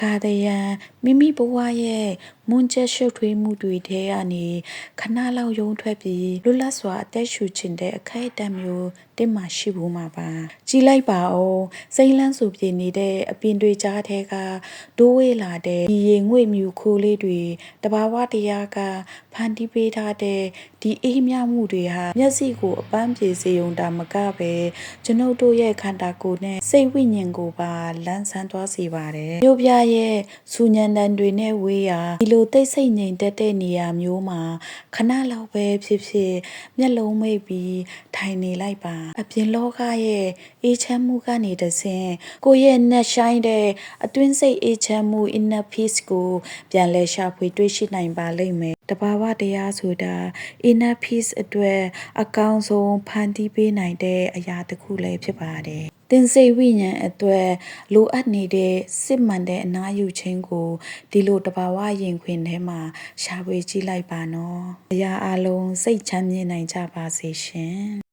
ကာတယံမိမိဘဝရဲ့မွန်းချက်ရှုပ်ထွေးမှုတွေထဲကနေခဏလောက်ရုံထွက်ပြီးလွတ်လပ်စွာအသက်ရှူချင်တဲ့အခိုက်အတန့်မျိုးတင်းမှရှိဘူးမှာပါကြည်လိုက်ပါအောင်စိမ့်လန်းဆိုပြေနေတဲ့အပင်တွေကြားထဲကဒိုးဝေးလာတဲ့ဒီရေငွေ့မြူခိုးလေးတွေတဘာဝတရားကဖန်တီးပေးထားတဲ့ဒီအေးမြမှုတွေဟာမျက်စိကိုအပန်းပြေစေုံတာမကပဲကျွန်ုပ်တို့ရဲ့ခန္ဓာကိုယ်နဲ့စိတ်ဝိညာဉ်ကိုပါလန်းဆန်းသွားစေပါတယ်မြို့ပြရဲ့စူညံတန်တွေနဲ့ဝေးရာဒီလိုတိတ်ဆိတ်ငြိမ်သက်တဲ့နေရာမျိုးမှာခဏလောက်ပဲဖြစ်ဖြစ်မျက်လုံးမိတ်ပြီးထိုင်နေလိုက်ပါအပြင်လောကရဲ့အေးချမ်းမှုကနေတဆင့်ကိုယ့်ရဲ့နှက်ဆိုင်တဲ့အတွင်းစိတ်အေးချမ်းမှု inner peace ကိုပြန်လည်ရှာဖွေတွေ့ရှိနိုင်ပါလိမ့်မယ်တဘာဝတရားဆိုတာ inner peace အတွက်အကောင်းဆုံးဖန်တီးပေးနိုင်တဲ့အရာတစ်ခုလည်းဖြစ်ပါတယ်သင်စိတ်ဝိညာဉ်အတွက်လိုအပ်နေတဲ့စစ်မှန်တဲ့အနားယူခြင်းကိုဒီလိုတဘာဝရင်ခွင်ထဲမှာရှာဖွေကြည့်လိုက်ပါနော်အရာအလုံးစိတ်ချမ်းမြေ့နိုင်ကြပါစေရှင်